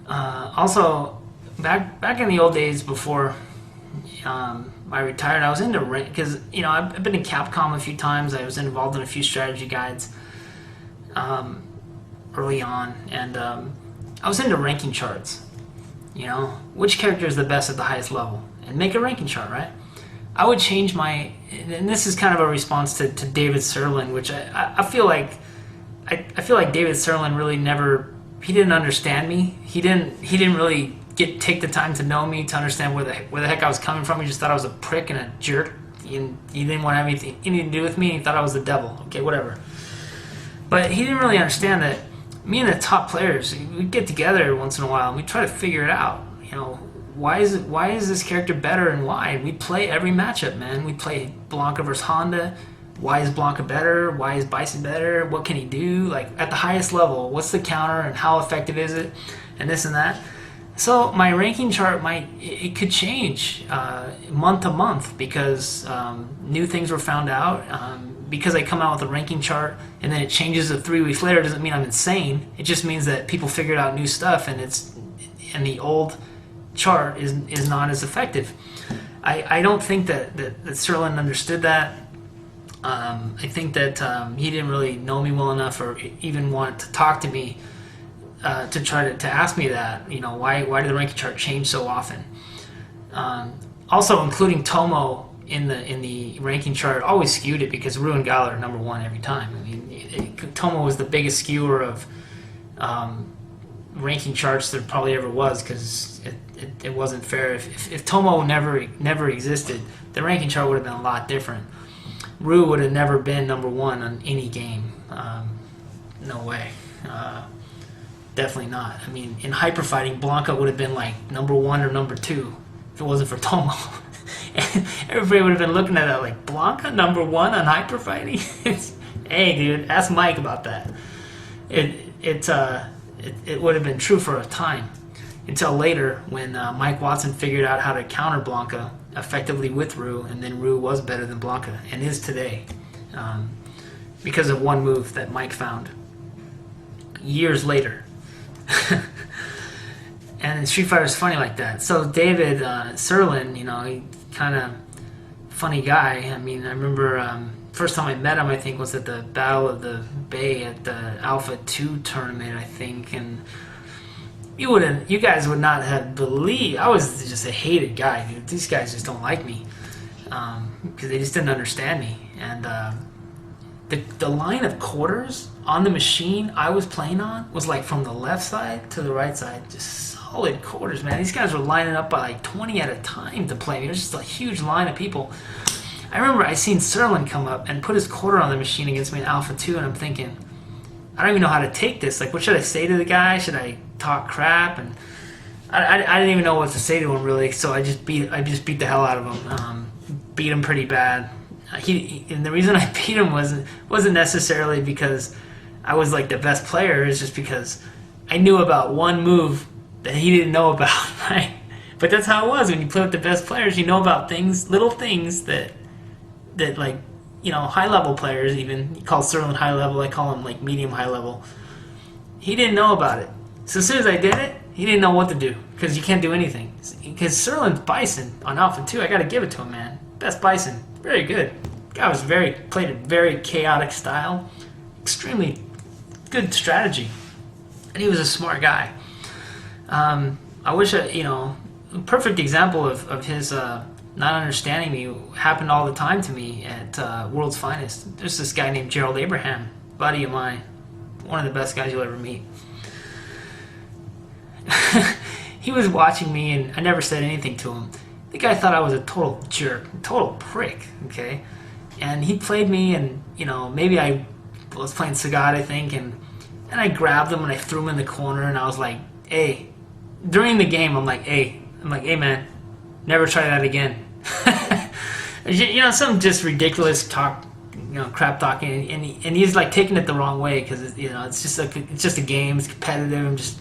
Also, back in the old days before I retired, I was into because I've been in Capcom a few times. I was involved in a few strategy guides early on, and I was into ranking charts. Which character is the best at the highest level, and make a ranking chart, right? I would change my, and this is kind of a response to David Serlin, which I feel like I feel like David Serlin really never, he didn't understand me. He didn't really take the time to know me, to understand where the heck I was coming from. He just thought I was a prick and a jerk. He didn't want to have anything to do with me. And he thought I was the devil. Okay, whatever. But he didn't really understand that me and the top players, we get together once in a while and we try to figure it out. Why is this character better and why? And we play every matchup, man. We play Blanca versus Honda. Why is Blanca better? Why is Bison better? What can he do? Like, at the highest level, what's the counter and how effective is it? And this and that. So my ranking chart it could change month to month because new things were found out. Because I come out with a ranking chart and then it changes 3 weeks later doesn't mean I'm insane. It just means that people figured out new stuff and the old chart is not as effective. I don't think that Serlin understood that. I think that he didn't really know me well enough or even want to talk to me to try to ask me that. Why did the ranking chart change so often? Also, including Tomo in the ranking chart always skewed it because Rue and Gala are number one every time. I mean, Tomo was the biggest skewer of ranking charts there probably ever was because it wasn't fair. If Tomo never existed, the ranking chart would have been a lot different. Rue would have never been number one on any game. No way. Definitely not. I mean, in hyper fighting, Blanca would have been like number one or number two if it wasn't for Tomo. And everybody would have been looking at that like, Blanca number one on hyper fighting? Hey, dude, ask Mike about that. It would have been true for a time until later when Mike Watson figured out how to counter Blanca effectively with Rue, and then Rue was better than Blanca and is today because of one move that Mike found years later. And Street Fighter is funny like that. So David Serlin, he kind of funny guy. I mean, I remember first time I met him, I think, was at the Battle of the Bay at the Alpha 2 tournament, I think, and you guys would not have believed. I was just a hated guy, dude. These guys just don't like me because they just didn't understand me. And the line of quarters on the machine I was playing on was like from the left side to the right side, just solid quarters, man. These guys were lining up by like 20 at a time to play me. There's just a huge line of people. I remember I seen Serlin come up and put his quarter on the machine against me in Alpha 2, and I'm thinking, I don't even know how to take this. Like, what should I say to the guy? Should I talk crap? And I didn't even know what to say to him, really, so I just beat the hell out of him. Beat him pretty bad. And the reason I beat him wasn't necessarily because I was like the best player. It's just because I knew about one move that he didn't know about, right? But that's how it was when you play with the best players. You know about things, little things that like, high level players even. You call Serlin high level, I call him like medium high level. He didn't know about it. So as soon as I did it, he didn't know what to do because you can't do anything. Because Serlin's Bison on Alpha 2, I got to give it to him, man. Best Bison, very good. Guy played a very chaotic style, extremely good strategy, and he was a smart guy. I wish a perfect example of his not understanding me happened all the time to me at World's Finest. There's this guy named Gerald Abraham, buddy of mine, one of the best guys you'll ever meet. He was watching me, and I never said anything to him. The guy thought I was a total jerk, total prick, okay? And he played me, and, maybe I was playing Sagat, I think, and I grabbed him, and I threw him in the corner, and I was like, hey. During the game, I'm like, hey, man, never try that again. Some just ridiculous talk, crap talking, and he's like taking it the wrong way because it's just a game, it's competitive. I'm just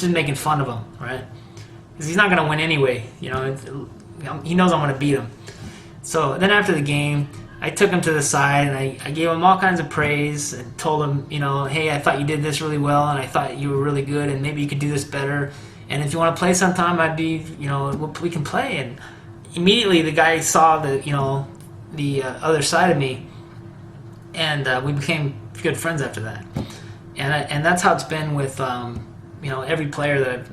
making fun of him, right? Because he's not gonna win anyway. He knows I'm gonna beat him. So then after the game, I took him to the side and I gave him all kinds of praise and told him, hey, I thought you did this really well and I thought you were really good and maybe you could do this better. And if you want to play sometime, I'd be, we can play. And immediately the guy saw the other side of me, and we became good friends after that. And that's how it's been with every player that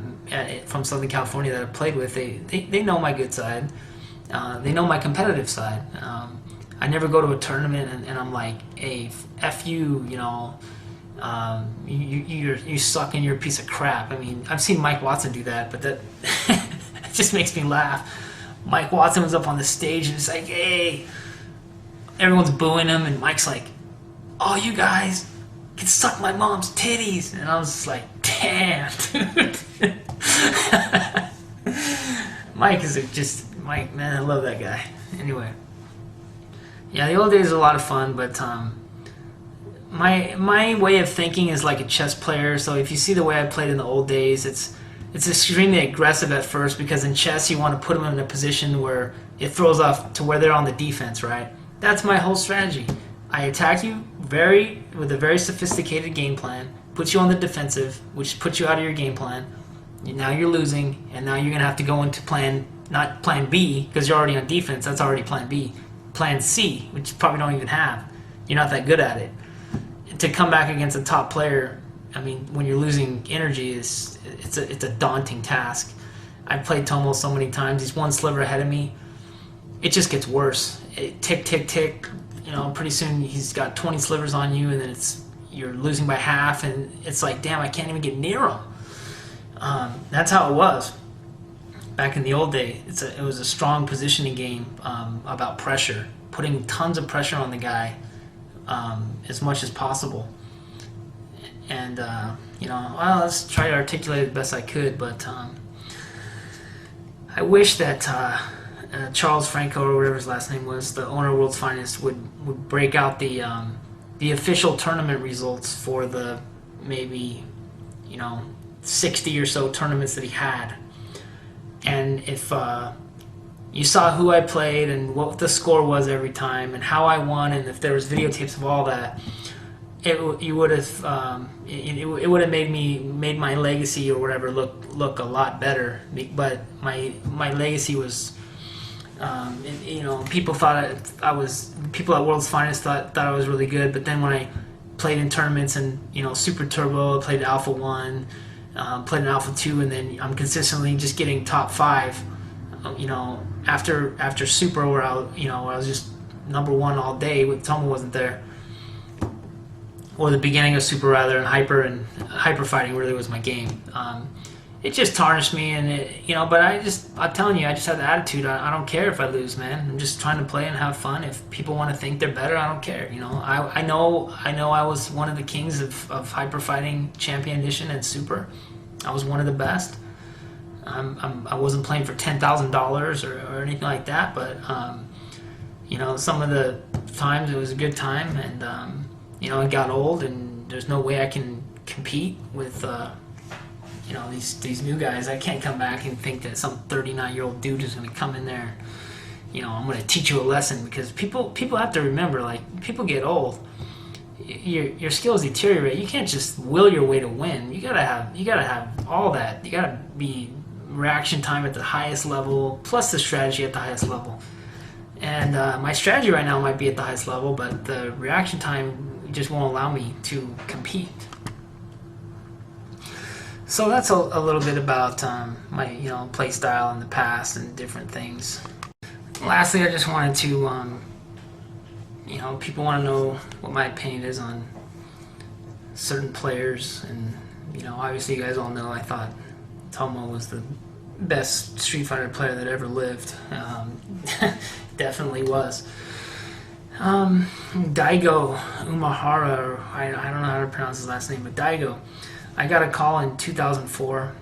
from Southern California that I've played with. They know my good side. They know my competitive side. I never go to a tournament and I'm like, hey, F you, you suck and you're a piece of crap. I mean, I've seen Mike Watson do that, but that it just makes me laugh. Mike Watson was up on the stage and it's like, hey, everyone's booing him, and Mike's like, oh, you guys can suck my mom's titties. And I was just like, damn, dude. Mike, man, I love that guy. Anyway, yeah, the old days are a lot of fun, but my way of thinking is like a chess player. So if you see the way I played in the old days, it's extremely aggressive at first, because in chess you want to put them in a position where it throws off to where they're on the defense, right? That's my whole strategy. I attack you with a very sophisticated game plan, put you on the defensive, which puts you out of your game plan. Now you're losing, and now you're going to have to go into not plan B, because you're already on defense. That's already plan B. Plan C, which you probably don't even have. You're not that good at it. To come back against a top player, I mean, when you're losing energy, it's a daunting task. I've played Tomo so many times. He's one sliver ahead of me. It just gets worse. Tick, tick, tick. Pretty soon he's got 20 slivers on you, and then you're losing by half, and it's like, damn, I can't even get near him. That's how it was back in the old day. It was a strong positioning game about pressure, putting tons of pressure on the guy as much as possible. And let's try to articulate it the best I could, but I wish that Charles Franco, or whatever his last name was, the owner of World's Finest, would break out the official tournament results for the maybe 60 or so tournaments that he had. And if you saw who I played and what the score was every time and how I won, and if there was videotapes of all that, it would have made my legacy or whatever look a lot better. But my legacy was, people people at World's Finest thought I was really good. But then when I played in tournaments and Super Turbo, I played Alpha 1, played in Alpha 2, and then I'm consistently just getting top 5. After Super, where I was just number 1 all day when Tomo wasn't there, or the beginning of Super rather, and hyper fighting really was my game. It just tarnished me, and but I'm telling you, I just had the attitude. I don't care if I lose, man. I'm just trying to play and have fun. If people want to think they're better, I don't care. I know I was one of the kings of hyper fighting Champion Edition and Super. I was one of the best. I wasn't playing for $10,000 or anything like that, but some of the times it was a good time, and it got old, and there's no way I can compete with these new guys. I can't come back and think that some 39-year-old dude is going to come in there. I'm going to teach you a lesson, because people have to remember, like, people get old. Your skills deteriorate. You can't just will your way to win. You gotta have all that. You gotta be reaction time at the highest level, plus the strategy at the highest level. And my strategy right now might be at the highest level, but the reaction time just won't allow me to compete. So that's a little bit about my play style in the past and different things. Lastly, I just wanted to people want to know what my opinion is on certain players, and obviously you guys all know I thought Tomo was the best Street Fighter player that ever lived. Definitely was. Daigo Umahara, or I don't know how to pronounce his last name, but Daigo. I got a call in 2004.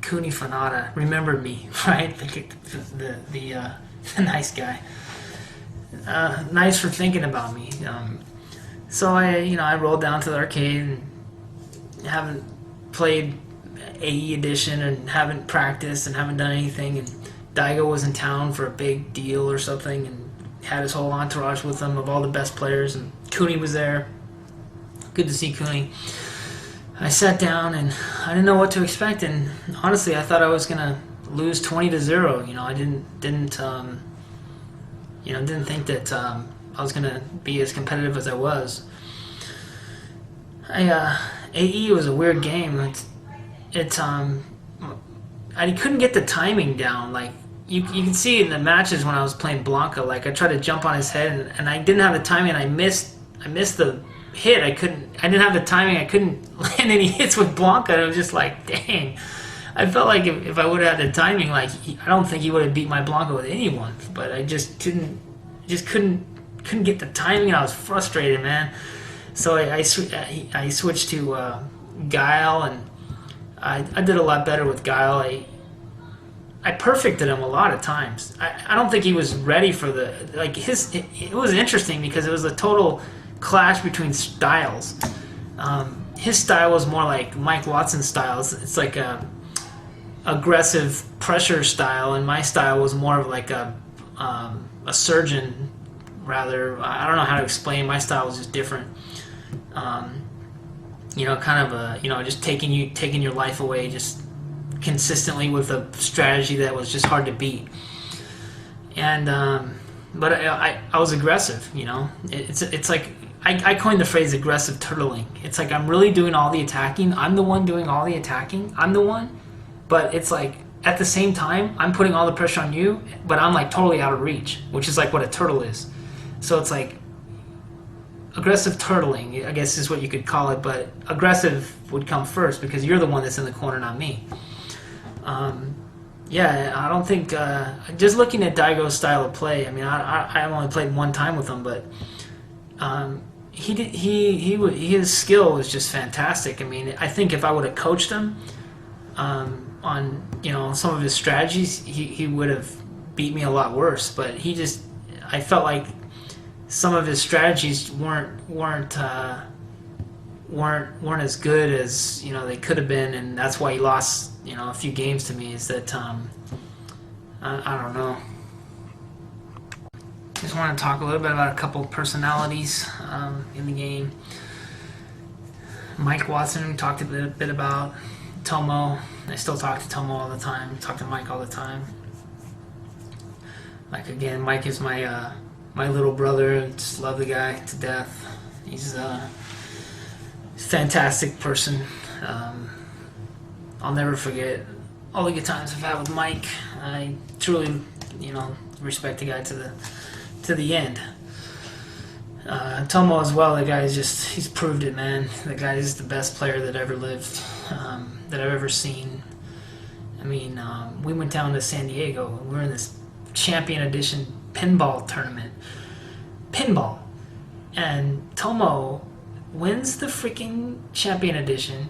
Kuni Fanata remembered me, right? The nice guy. Nice for thinking about me. So I rolled down to the arcade and haven't played AE edition and haven't practiced and haven't done anything. And Daigo was in town for a big deal or something and had his whole entourage with him of all the best players. And Kuni was there. Good to see Kuni. I sat down and I didn't know what to expect, and honestly, I thought I was gonna lose 20-0. I didn't think that I was gonna be as competitive as I was. AE was a weird game. I couldn't get the timing down. Like you can see in the matches when I was playing Blanca, like I tried to jump on his head and I didn't have the timing. And I missed the hit. I didn't have the timing. I couldn't land any hits with Blanca. It was just like, dang. I felt like if I would have had the timing, like I don't think he would have beat my Blanca with anyone. But I just couldn't get the timing. I was frustrated, man. So I switched to Guile, and I did a lot better with Guile. I perfected him a lot of times. I don't think he was ready for it was interesting because it was a total clash between styles. His style was more like Mike Watson's style. It's like a aggressive pressure style, and my style was more of like a surgeon. Rather, I don't know how to explain. My style was just different. Kind of just taking your life away, just consistently with a strategy that was just hard to beat. And but I was aggressive. It's like I coined the phrase aggressive turtling. It's like I'm really doing all the attacking. I'm the one doing all the attacking. I'm the one, but it's like at the same time I'm putting all the pressure on you, but I'm like totally out of reach, which is like what a turtle is. So it's like aggressive turtling, I guess is what you could call it, but aggressive would come first because you're the one that's in the corner, not me. I don't think just looking at Daigo's style of play. I mean, I only played one time with him, but his skill was just fantastic. I mean, I think if I would have coached him on some of his strategies, he would have beat me a lot worse. But I felt like some of his strategies weren't as good as they could have been, and that's why he lost a few games to me. Is that I don't know. Just want to talk a little bit about a couple of personalities in the game. Mike Watson, we talked a bit about. Tomo, I still talk to Tomo all the time. Talk to Mike all the time. Like again, Mike is my little brother. Just love the guy to death. He's a fantastic person. I'll never forget all the good times I've had with Mike. I truly, respect the guy to the end. Tomo as well. The guy he's proved it, man. The guy is the best player that ever lived, that I've ever seen. I mean, we went down to San Diego and we were in this Champion Edition pinball tournament. Pinball. And Tomo wins the freaking Champion Edition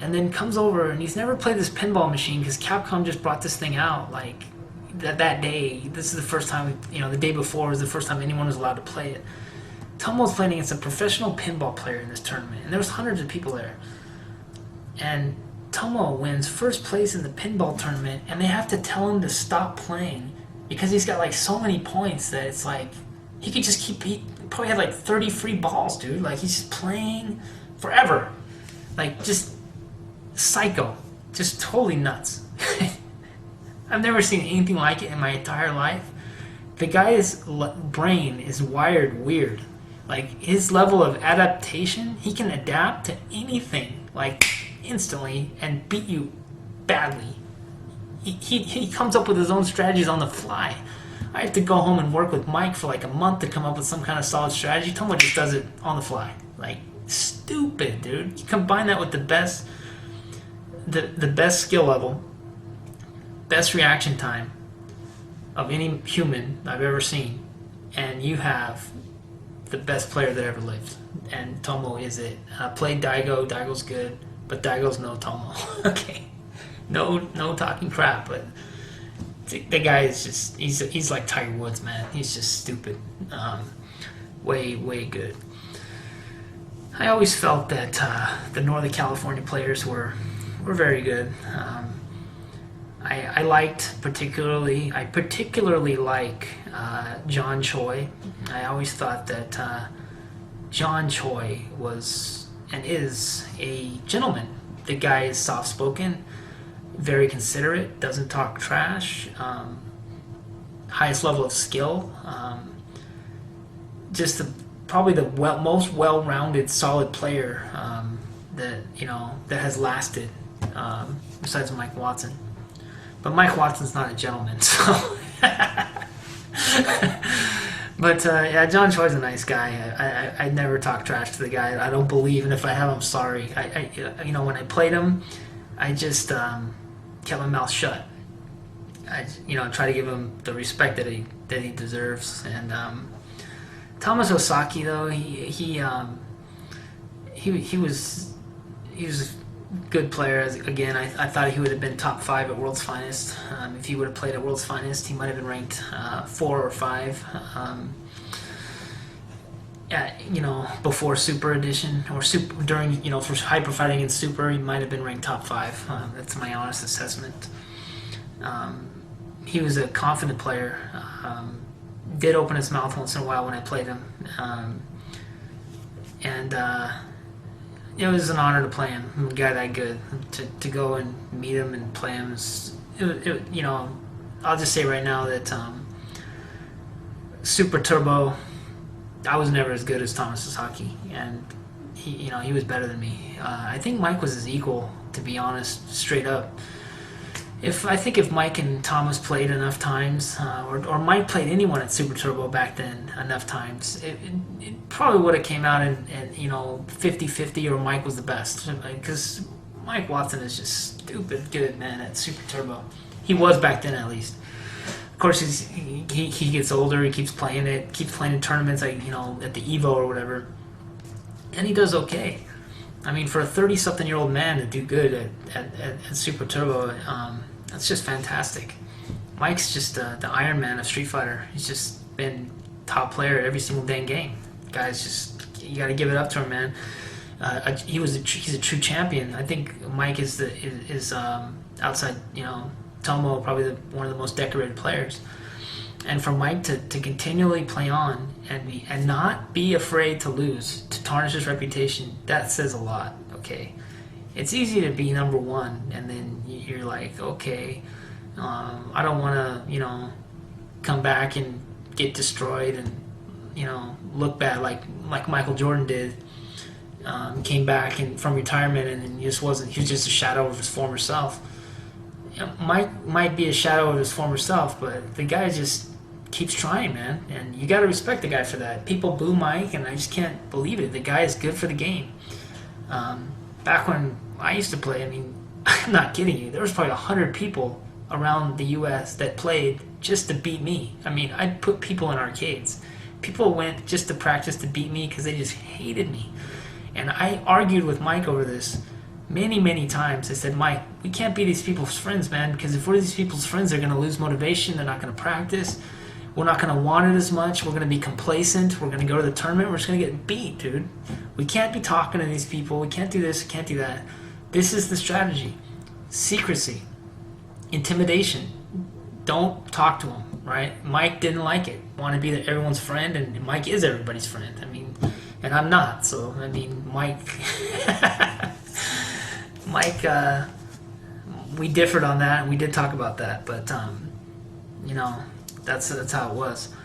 and then comes over, and he's never played this pinball machine because Capcom just brought this thing out like that day. This is the first time, the day before was the first time anyone was allowed to play it. Tomo's playing against a professional pinball player in this tournament, and there was hundreds of people there. And Tomo wins first place in the pinball tournament, and they have to tell him to stop playing because he's got like so many points that it's like he could just he probably had like 30 free balls, dude. Like he's just playing forever. Like just psycho. Just totally nuts. I've never seen anything like it in my entire life. The guy's brain is wired weird. Like his level of adaptation, he can adapt to anything like instantly and beat you badly. He comes up with his own strategies on the fly. I have to go home and work with Mike for like a month to come up with some kind of solid strategy. Tomo just does it on the fly. Like stupid, dude. You combine that with the best skill level, best reaction time of any human I've ever seen, and you have the best player that ever lived. And Tomo is it. I played Daigo. Daigo's good, but Daigo's no Tomo. Okay, no talking crap. But the guy is just he's like Tiger Woods, man. He's just stupid. Way good. I always felt that the Northern California players were very good. I particularly like John Choi. I always thought that John Choi and is a gentleman. The guy is soft spoken, very considerate, doesn't talk trash, highest level of skill. Just probably the most well-rounded, solid player that has lasted, besides Mike Watson. But Mike Watson's not a gentleman, so. But yeah, John Choi's a nice guy. I never talk trash to the guy. I don't believe, and if I have, I'm sorry. When I played him, I just kept my mouth shut. I try to give him the respect that he deserves. And Thomas Osaki, though, he was a good player. Again, I thought he would have been top 5 at World's Finest. If he would have played at World's Finest, he might have been ranked 4 or 5. Before Super Edition or Super during for hyper fighting in Super, he might have been ranked top 5. That's my honest assessment. He was a confident player. Did open his mouth once in a while when I played him, and it was an honor to play him. A guy that good, to go and meet him and play him. I'll just say right now that Super Turbo, I was never as good as Thomas Sasaki, and he was better than me. I think Mike was his equal, to be honest, straight up. If Mike and Thomas played enough times, or Mike played anyone at Super Turbo back then enough times, it probably would have came out and 50-50, or Mike was the best. Because Mike Watson is just stupid good, man, at Super Turbo. He was back then, at least. Of course, he gets older. He keeps playing in tournaments, at the Evo or whatever, and he does okay. I mean, for a 30-something-year-old man to do good at Super Turbo, that's just fantastic. Mike's just the Iron Man of Street Fighter. He's just been top player at every single dang game. Guys, you got to give it up to him, man. He's a true champion. I think Mike is outside Tomo, probably one of the most decorated players. And for Mike to continually play on and not be afraid to lose, to tarnish his reputation, that says a lot. Okay, it's easy to be number one, and then you're like, okay, I don't want to, come back and get destroyed and look bad like Michael Jordan did. Came back from retirement, and he was just a shadow of his former self. Mike might be a shadow of his former self, but the guy just keeps trying, man, and you got to respect the guy for that. People boo Mike, and I just can't believe it. The guy is good for the game. Back when I used to play, I mean, I'm not kidding you, there was probably 100 people around the U.S. that played just to beat me. I mean, I'd put people in arcades. People went just to practice to beat me because they just hated me. And I argued with Mike over this many, many times. I said, Mike, we can't be these people's friends, man, because if we're these people's friends, they're going to lose motivation. They're not going to practice. We're not going to want it as much. We're going to be complacent. We're going to go to the tournament. We're just going to get beat, dude. We can't be talking to these people. We can't do this. We can't do that. This is the strategy. Secrecy. Intimidation. Don't talk to them, right? Mike didn't like it. Want to be everyone's friend, and Mike is everybody's friend. I mean, and I'm not. So, I mean, Mike... we differed on that, and we did talk about that, but that's how it was.